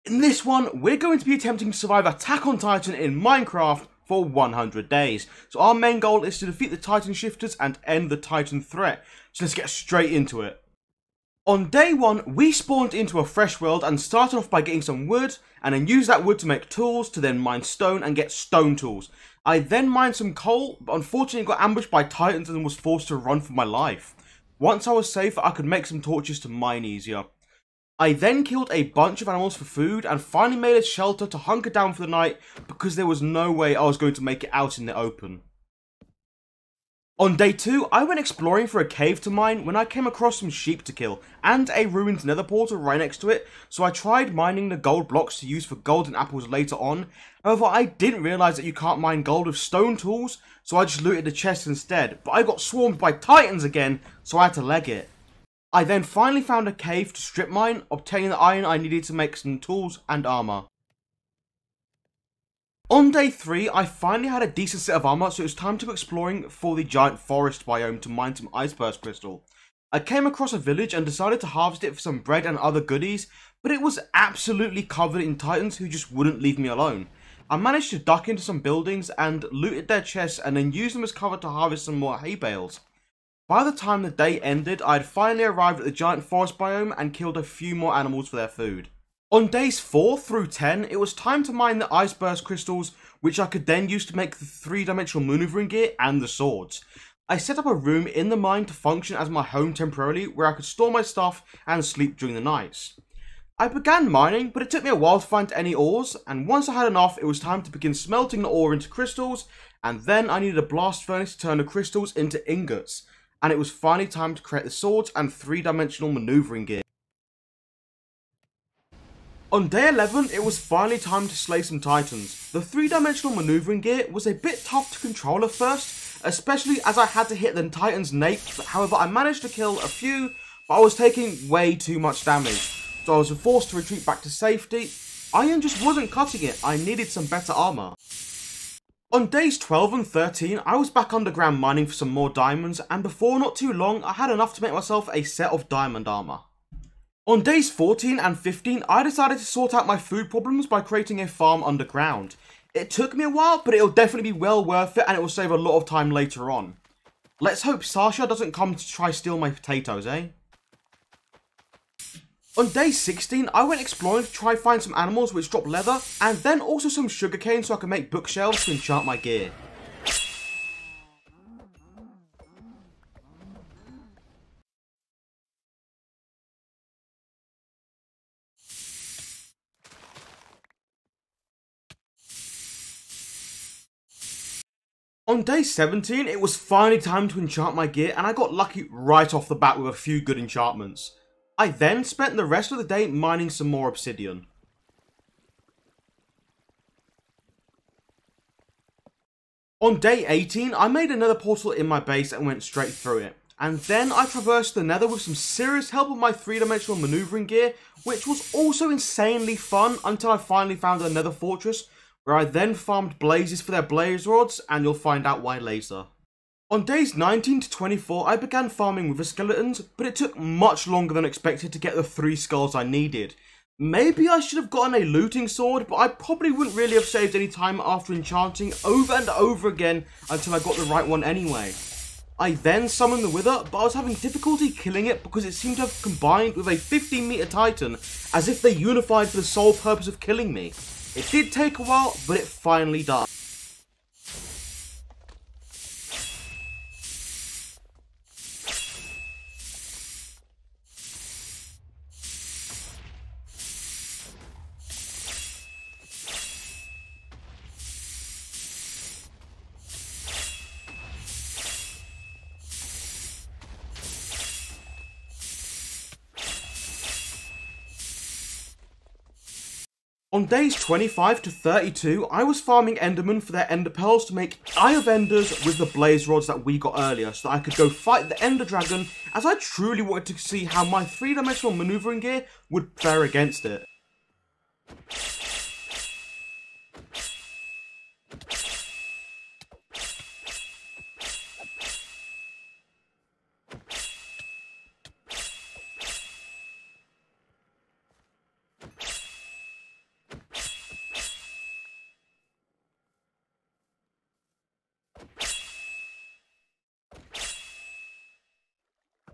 In this one, we're going to be attempting to survive Attack on Titan in Minecraft for 100 days. So our main goal is to defeat the Titan Shifters and end the Titan threat. So let's get straight into it. On day 1, we spawned into a fresh world and started off by getting some wood, and then used that wood to make tools, to then mine stone and get stone tools. I then mined some coal, but unfortunately got ambushed by Titans and was forced to run for my life. Once I was safe, I could make some torches to mine easier. I then killed a bunch of animals for food and finally made a shelter to hunker down for the night because there was no way I was going to make it out in the open. On day 2, I went exploring for a cave to mine when I came across some sheep to kill and a ruined nether portal right next to it, so I tried mining the gold blocks to use for golden apples later on. However, I didn't realise that you can't mine gold with stone tools, so I just looted the chest instead, but I got swarmed by Titans again, so I had to leg it. I then finally found a cave to strip mine, obtaining the iron I needed to make some tools and armour. On day 3, I finally had a decent set of armour, so it was time to go exploring for the giant forest biome to mine some ice burst crystal. I came across a village and decided to harvest it for some bread and other goodies, but it was absolutely covered in Titans who just wouldn't leave me alone. I managed to duck into some buildings and looted their chests and then used them as cover to harvest some more hay bales. By the time the day ended, I had finally arrived at the giant forest biome and killed a few more animals for their food. On days 4 through 10, it was time to mine the ice burst crystals, which I could then use to make the 3-dimensional maneuvering gear and the swords. I set up a room in the mine to function as my home temporarily, where I could store my stuff and sleep during the nights. I began mining, but it took me a while to find any ores, and once I had enough, it was time to begin smelting the ore into crystals, and then I needed a blast furnace to turn the crystals into ingots. And it was finally time to create the swords and 3-dimensional maneuvering gear. On day 11, it was finally time to slay some Titans. The 3-dimensional maneuvering gear was a bit tough to control at first, especially as I had to hit the Titans' napes. However, I managed to kill a few, but I was taking way too much damage, so I was forced to retreat back to safety. Iron just wasn't cutting it, I needed some better armour. On days 12 and 13, I was back underground mining for some more diamonds, and before not too long, I had enough to make myself a set of diamond armour. On days 14 and 15, I decided to sort out my food problems by creating a farm underground. It took me a while, but it'll definitely be well worth it and it will save a lot of time later on. Let's hope Sasha doesn't come to try steal my potatoes, eh? On day 16, I went exploring to try find some animals which drop leather, and then also some sugarcane so I can make bookshelves to enchant my gear. On day 17, it was finally time to enchant my gear, and I got lucky right off the bat with a few good enchantments. I then spent the rest of the day mining some more obsidian. On day 18, I made another portal in my base and went straight through it. And then I traversed the nether with some serious help of my 3-dimensional maneuvering gear, which was also insanely fun until I finally found a nether fortress, where I then farmed blazes for their blaze rods, and you'll find out why later. On days 19 to 24, I began farming with the skeletons, but it took much longer than expected to get the 3 skulls I needed. Maybe I should have gotten a looting sword, but I probably wouldn't really have saved any time after enchanting over and over again until I got the right one anyway. I then summoned the Wither, but I was having difficulty killing it because it seemed to have combined with a 15-meter Titan, as if they unified for the sole purpose of killing me. It did take a while, but it finally died. On days 25 to 32, I was farming Endermen for their Ender Pearls to make Eye of Enders with the Blaze Rods that we got earlier, so that I could go fight the Ender Dragon, as I truly wanted to see how my 3-dimensional maneuvering gear would fare against it.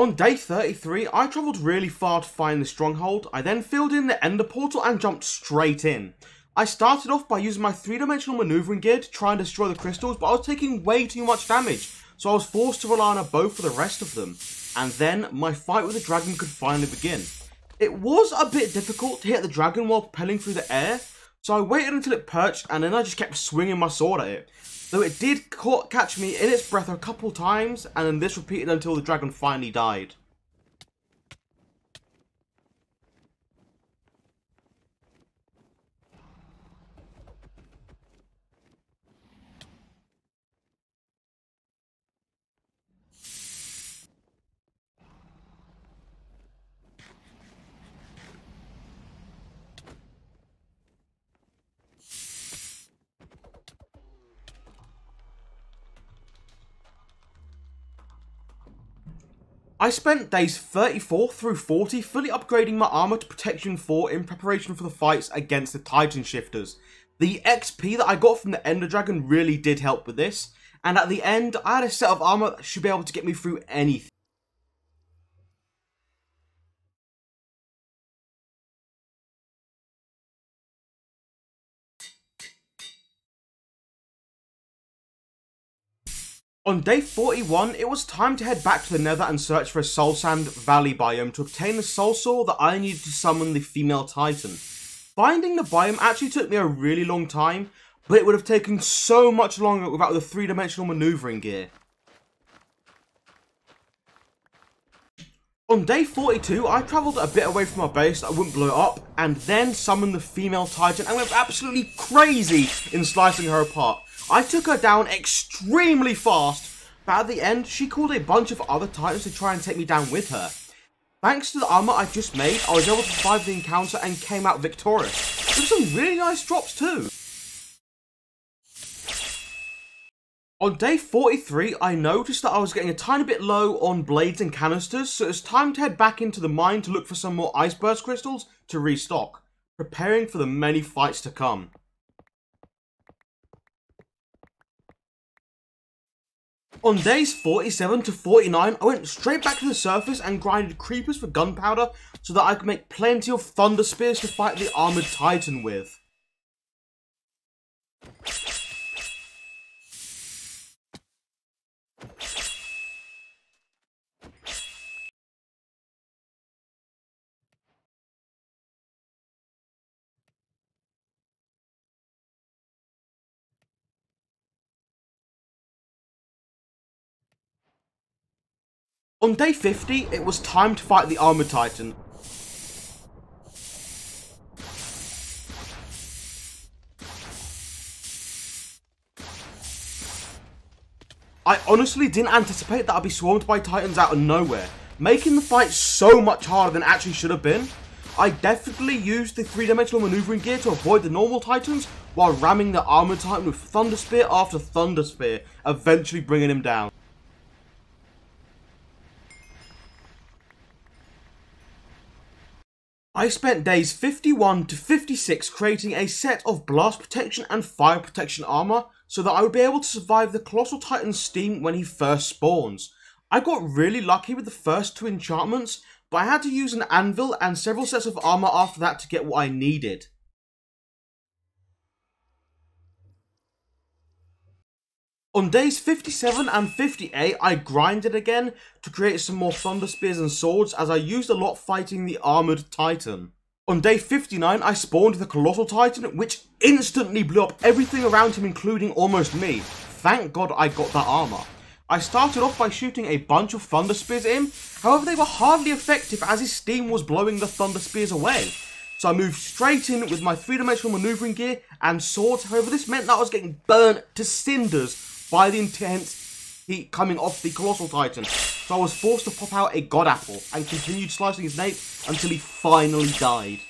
On day 33, I travelled really far to find the stronghold. I then filled in the ender portal and jumped straight in. I started off by using my 3-dimensional maneuvering gear to try and destroy the crystals, but I was taking way too much damage, so I was forced to rely on a bow for the rest of them. And then, my fight with the dragon could finally begin. It was a bit difficult to hit the dragon while propelling through the air, so I waited until it perched and then I just kept swinging my sword at it. Though it did catch me in its breath a couple times, and then this repeated until the dragon finally died. I spent days 34 through 40 fully upgrading my armour to Protection 4 in preparation for the fights against the Titan Shifters. The XP that I got from the Ender Dragon really did help with this, and at the end I had a set of armour that should be able to get me through anything. On day 41, it was time to head back to the Nether and search for a Soul Sand Valley biome to obtain the Soul Saw that I needed to summon the female Titan. Finding the biome actually took me a really long time, but it would have taken so much longer without the 3-dimensional maneuvering gear. On day 42, I travelled a bit away from our base that I wouldn't blow up, and then summoned the female Titan and went absolutely crazy in slicing her apart. I took her down extremely fast, but at the end, she called a bunch of other Titans to try and take me down with her. Thanks to the armour I just made, I was able to survive the encounter and came out victorious, with some really nice drops too. On day 43, I noticed that I was getting a tiny bit low on blades and canisters, so it was time to head back into the mine to look for some more ice burst crystals to restock, preparing for the many fights to come. On days 47 to 49, I went straight back to the surface and grinded creepers for gunpowder so that I could make plenty of thunder spears to fight the armoured Titan with. On day 50, it was time to fight the Armoured Titan. I honestly didn't anticipate that I'd be swarmed by Titans out of nowhere, making the fight so much harder than it actually should have been. I definitely used the 3-dimensional maneuvering gear to avoid the normal Titans, while ramming the Armoured Titan with Thunder Spear after Thunder Spear, eventually bringing him down. I spent days 51 to 56 creating a set of blast protection and fire protection armor so that I would be able to survive the Colossal Titan's steam when he first spawns. I got really lucky with the first 2 enchantments, but I had to use an anvil and several sets of armor after that to get what I needed. On days 57 and 58, I grinded again to create some more Thunder Spears and Swords as I used a lot fighting the Armoured Titan. On day 59, I spawned the Colossal Titan, which instantly blew up everything around him, including almost me. Thank God I got that armor. I started off by shooting a bunch of Thunder Spears at him, however they were hardly effective as his steam was blowing the Thunder Spears away. So I moved straight in with my 3-dimensional maneuvering gear and swords, however this meant that I was getting burnt to cinders by the intense heat coming off the Colossal Titan, so I was forced to pop out a God Apple and continued slicing his nape until he finally died.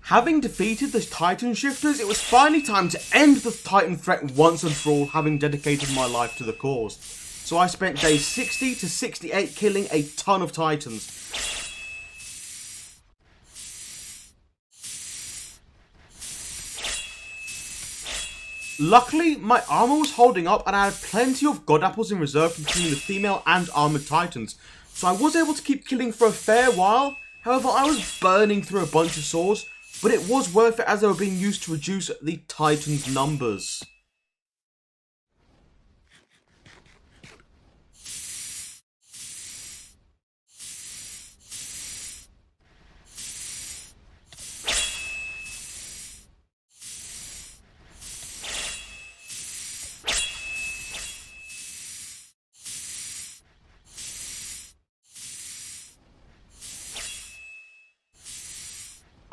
Having defeated the Titan Shifters, it was finally time to end the Titan threat once and for all, having dedicated my life to the cause. So I spent days 60 to 68 killing a ton of Titans. Luckily, my armor was holding up and I had plenty of God Apples in reserve between the female and armored Titans, so I was able to keep killing for a fair while. However, I was burning through a bunch of swords, but it was worth it as they were being used to reduce the Titans' numbers.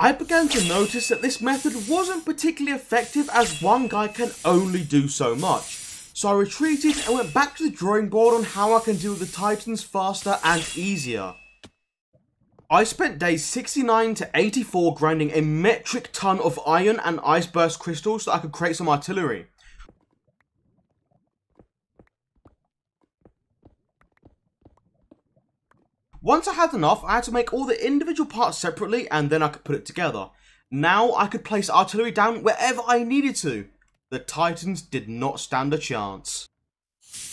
I began to notice that this method wasn't particularly effective as one guy can only do so much. So I retreated and went back to the drawing board on how I can deal with the Titans faster and easier. I spent days 69 to 84 grinding a metric ton of iron and ice burst crystals so I could create some artillery. Once I had enough, I had to make all the individual parts separately and then I could put it together. Now I could place artillery down wherever I needed to. The Titans did not stand a chance.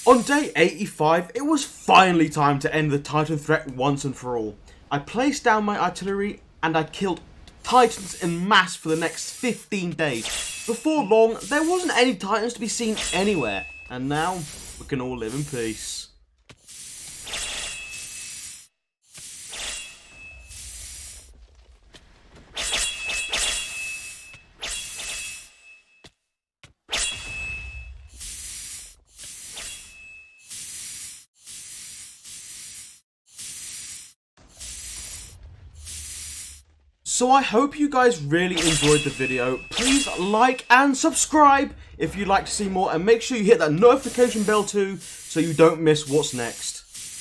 On day 85, it was finally time to end the Titan threat once and for all. I placed down my artillery and I killed Titans en masse for the next 15 days. Before long, there wasn't any Titans to be seen anywhere, and now we can all live in peace. So I hope you guys really enjoyed the video. Please like and subscribe if you'd like to see more, and make sure you hit that notification bell too so you don't miss what's next.